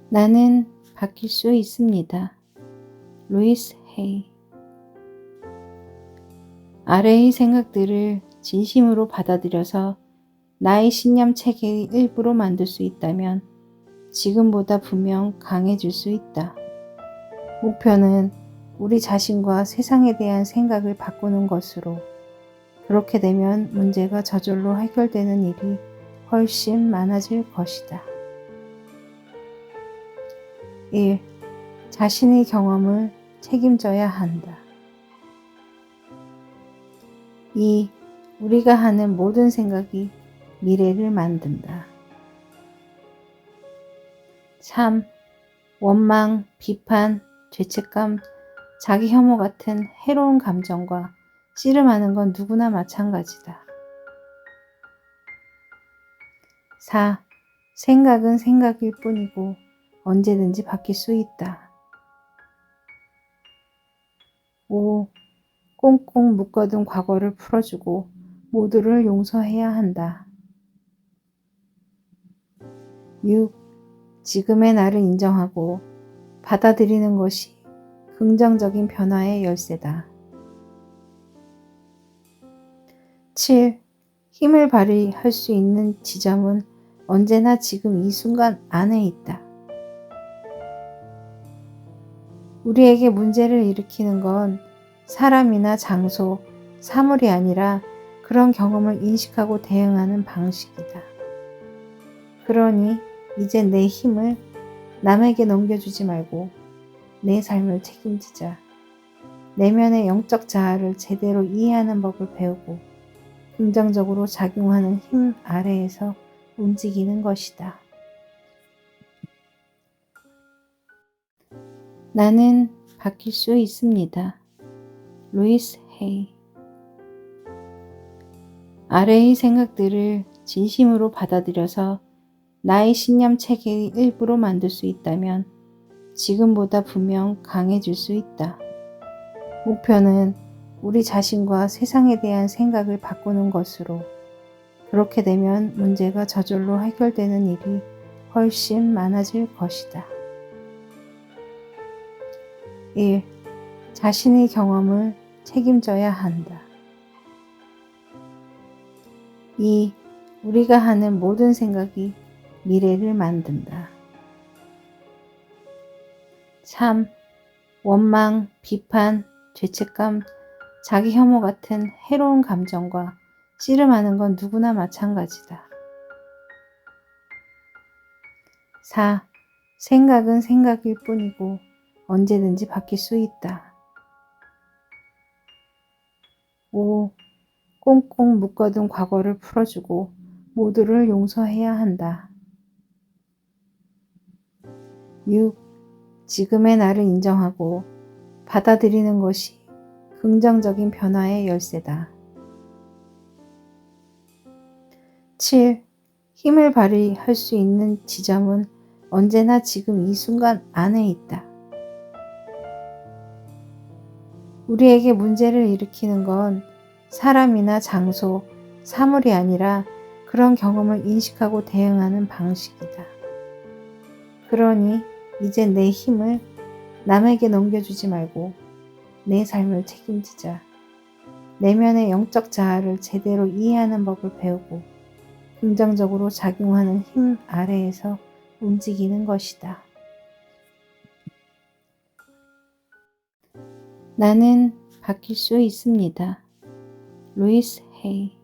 나는 바뀔 수 있습니다. 루이스 헤이. 아래의 생각들을 진심으로 받아들여서 나의 신념 체계의 일부로 만들 수 있다면 지금보다 분명 강해질 수 있다. 목표는 우리 자신과 세상에 대한 생각을 바꾸는 것으로, 그렇게 되면 문제가 저절로 해결되는 일이 훨씬 많아질 것이다. 1. 자신의 경험을 책임져야 한다. 2. 우리가 하는 모든 생각이 미래를 만든다. 3. 원망, 비판, 죄책감, 자기 혐오 같은 해로운 감정과 씨름하는 건 누구나 마찬가지다. 4. 생각은 생각일 뿐이고 언제든지 바뀔 수 있다. 꽁꽁 묶어둔 과거를 풀어주고 모두를 용서해야 한다. 6. 지금의 나를 인정하고 받아들이는 것이 긍정적인 변화의 열쇠다. 7. 힘을 발휘할 수 있는 지점은 언제나 지금 이 순간 안에 있다. 우리에게 문제를 일으키는 건 사람이나 장소, 사물이 아니라 그런 경험을 인식하고 대응하는 방식이다. 그러니 이제 내 힘을 남에게 넘겨주지 말고 내 삶을 책임지자. 내면의 영적 자아를 제대로 이해하는 법을 배우고 긍정적으로 작용하는 힘 아래에서 움직이는 것이다. 나는 바뀔 수 있습니다. 루이스 헤이. 아래의 생각들을 진심으로 받아들여서 나의 신념 체계의 일부로 만들 수 있다면 지금보다 분명 강해질 수 있다. 목표는 우리 자신과 세상에 대한 생각을 바꾸는 것으로, 그렇게 되면 문제가 저절로 해결되는 일이 훨씬 많아질 것이다. 1. 자신의 경험을 책임져야 한다. 2. 우리가 하는 모든 생각이 미래를 만든다. 3. 원망, 비판, 죄책감, 자기 혐오 같은 해로운 감정과 씨름하는 건 누구나 마찬가지다. 4. 생각은 생각일 뿐이고 언제든지 바뀔 수 있다. 5. 꽁꽁 묶어둔 과거를 풀어주고 모두를 용서해야 한다. 6. 지금의 나를 인정하고 받아들이는 것이 긍정적인 변화의 열쇠다. 7. 힘을 발휘할 수 있는 지점은 언제나 지금 이 순간 안에 있다. 우리에게 문제를 일으키는 건 사람이나 장소, 사물이 아니라 그런 경험을 인식하고 대응하는 방식이다. 그러니 이제 내 힘을 남에게 넘겨주지 말고 내 삶을 책임지자. 내면의 영적 자아를 제대로 이해하는 법을 배우고 긍정적으로 작용하는 힘 아래에서 움직이는 것이다. 나는 바뀔 수 있습니다. 루이스 헤이.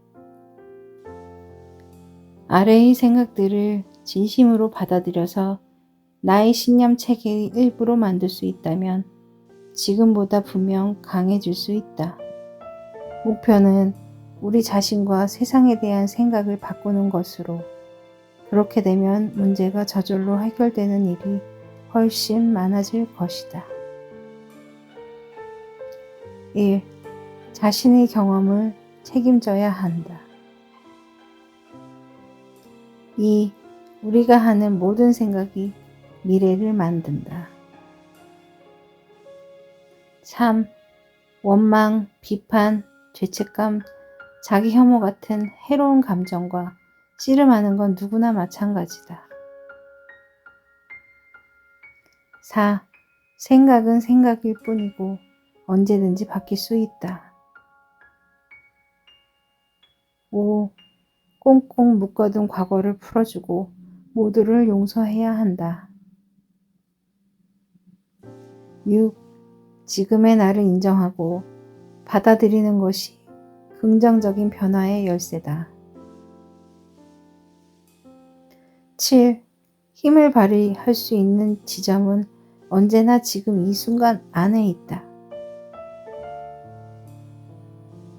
아래의 생각들을 진심으로 받아들여서 나의 신념 체계의 일부로 만들 수 있다면 지금보다 분명 강해질 수 있다. 목표는 우리 자신과 세상에 대한 생각을 바꾸는 것으로, 그렇게 되면 문제가 저절로 해결되는 일이 훨씬 많아질 것이다. 1. 자신의 경험을 책임져야 한다. 2. 우리가 하는 모든 생각이 미래를 만든다. 3. 원망, 비판, 죄책감, 자기 혐오 같은 해로운 감정과 씨름하는 건 누구나 마찬가지다. 4. 생각은 생각일 뿐이고 언제든지 바뀔 수 있다. 5. 꽁꽁 묶어둔 과거를 풀어주고 모두를 용서해야 한다. 6. 지금의 나를 인정하고 받아들이는 것이 긍정적인 변화의 열쇠다. 7. 힘을 발휘할 수 있는 지점은 언제나 지금 이 순간 안에 있다.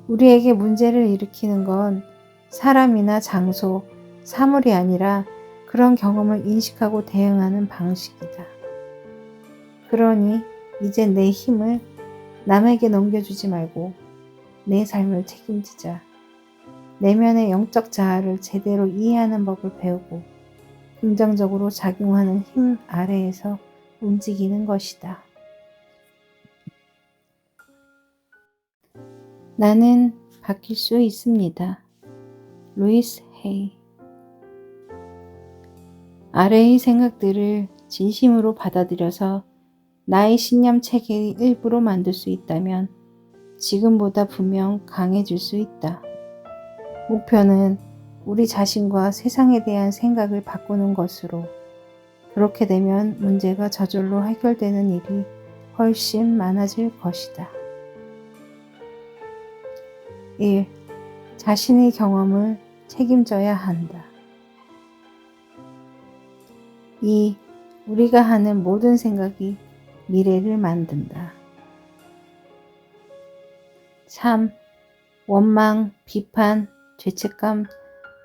우리에게 문제를 일으키는 건 사람이나 장소, 사물이 아니라 그런 경험을 인식하고 대응하는 방식이다. 그러니 이제 내 힘을 남에게 넘겨주지 말고 내 삶을 책임지자. 내면의 영적 자아를 제대로 이해하는 법을 배우고 긍정적으로 작용하는 힘 아래에서 움직이는 것이다. 나는 바뀔 수 있습니다. 루이스 헤이. 아래의 생각들을 진심으로 받아들여서 나의 신념 체계의 일부로 만들 수 있다면 지금보다 분명 강해질 수 있다. 목표는 우리 자신과 세상에 대한 생각을 바꾸는 것으로, 그렇게 되면 문제가 저절로 해결되는 일이 훨씬 많아질 것이다. 1. 자신의 경험을 책임져야 한다. 2. 우리가 하는 모든 생각이 미래를 만든다. 3. 원망, 비판, 죄책감,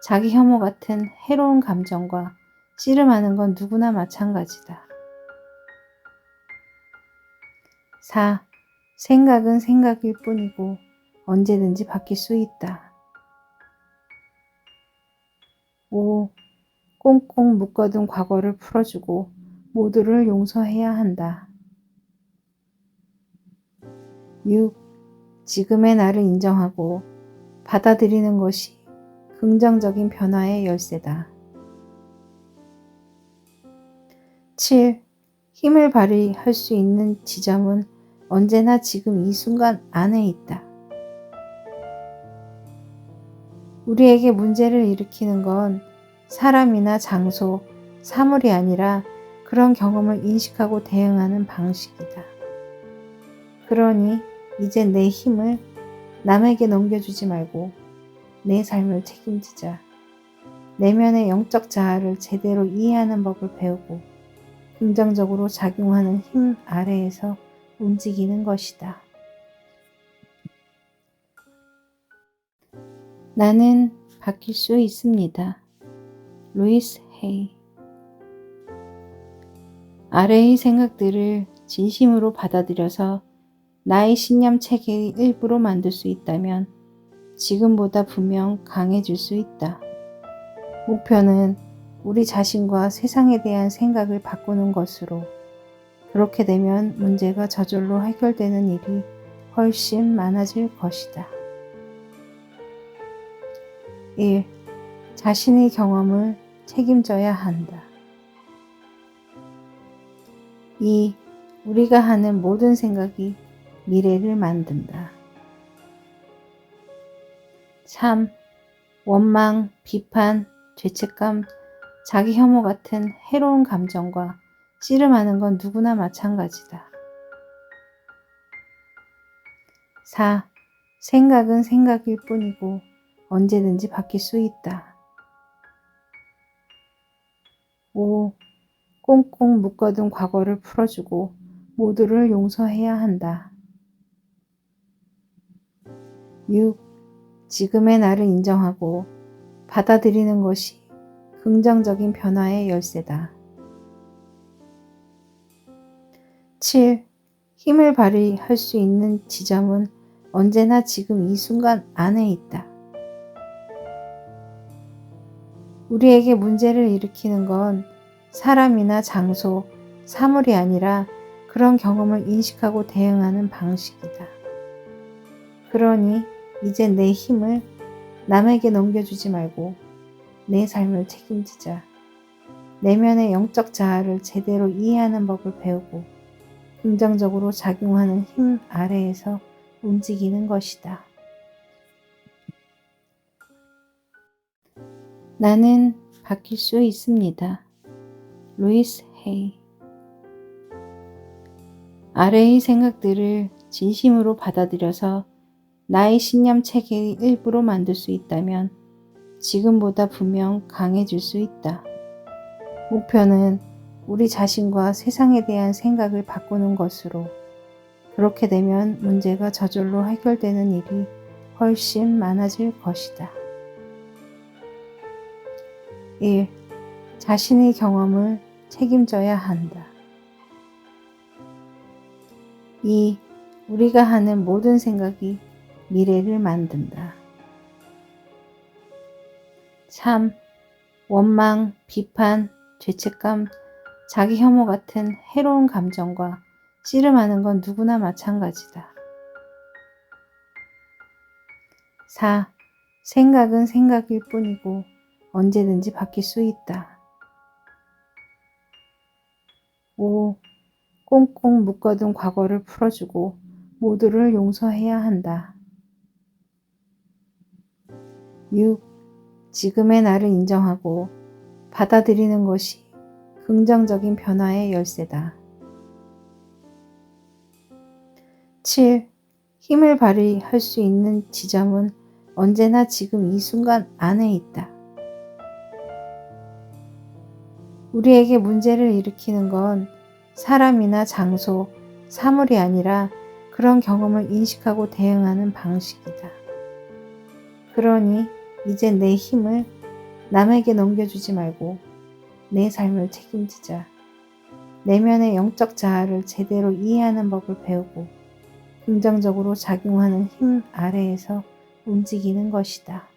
자기 혐오 같은 해로운 감정과 씨름하는 건 누구나 마찬가지다. 4. 생각은 생각일 뿐이고 언제든지 바뀔 수 있다. 5. 꽁꽁 묶어둔 과거를 풀어주고 모두를 용서해야 한다. 6. 지금의 나를 인정하고 받아들이는 것이 긍정적인 변화의 열쇠다. 7. 힘을 발휘할 수 있는 지점은 언제나 지금 이 순간 안에 있다. 우리에게 문제를 일으키는 건 사람이나 장소, 사물이 아니라 그런 경험을 인식하고 대응하는 방식이다. 그러니 이제 내 힘을 남에게 넘겨주지 말고 내 삶을 책임지자. 내면의 영적 자아를 제대로 이해하는 법을 배우고 긍정적으로 작용하는 힘 아래에서 움직이는 것이다. 나는 바뀔 수 있습니다. 루이스 헤이. 아래의 생각들을 진심으로 받아들여서 나의 신념 체계의 일부로 만들 수 있다면 지금보다 분명 강해질 수 있다. 목표는 우리 자신과 세상에 대한 생각을 바꾸는 것으로, 그렇게 되면 문제가 저절로 해결되는 일이 훨씬 많아질 것이다. 1. 자신의 경험을 책임져야 한다. 2. 우리가 하는 모든 생각이 미래를 만든다. 3. 원망, 비판, 죄책감, 자기 혐오 같은 해로운 감정과 씨름하는 건 누구나 마찬가지다. 4. 생각은 생각일 뿐이고 언제든지 바뀔 수 있다. 5. 꽁꽁 묶어둔 과거를 풀어주고 모두를 용서해야 한다. 6. 지금의 나를 인정하고 받아들이는 것이 긍정적인 변화의 열쇠다. 7. 힘을 발휘할 수 있는 지점은 언제나 지금 이 순간 안에 있다. 우리에게 문제를 일으키는 건 사람이나 장소, 사물이 아니라 그런 경험을 인식하고 대응하는 방식이다. 그러니 이제 내 힘을 남에게 넘겨주지 말고 내 삶을 책임지자. 내면의 영적 자아를 제대로 이해하는 법을 배우고 긍정적으로 작용하는 힘 아래에서 움직이는 것이다. 나는 바뀔 수 있습니다. 루이스 헤이. 아래의 생각들을 진심으로 받아들여서 나의 신념 체계의 일부로 만들 수 있다면 지금보다 분명 강해질 수 있다. 목표는 우리 자신과 세상에 대한 생각을 바꾸는 것으로, 그렇게 되면 문제가 저절로 해결되는 일이 훨씬 많아질 것이다. 1. 자신의 경험을 책임져야 한다. 2. 우리가 하는 모든 생각이 미래를 만든다. 3. 원망, 비판, 죄책감, 자기 혐오 같은 해로운 감정과 씨름하는 건 누구나 마찬가지다. 4. 생각은 생각일 뿐이고 언제든지 바뀔 수 있다. 5. 꽁꽁 묶어둔 과거를 풀어주고 모두를 용서해야 한다. 6. 지금의 나를 인정하고 받아들이는 것이 긍정적인 변화의 열쇠다. 7. 힘을 발휘할 수 있는 지점은 언제나 지금 이 순간 안에 있다. 우리에게 문제를 일으키는 건 사람이나 장소, 사물이 아니라 그런 경험을 인식하고 대응하는 방식이다. 그러니 이제 내 힘을 남에게 넘겨주지 말고 내 삶을 책임지자. 내면의 영적 자아를 제대로 이해하는 법을 배우고 긍정적으로 작용하는 힘 아래에서 움직이는 것이다.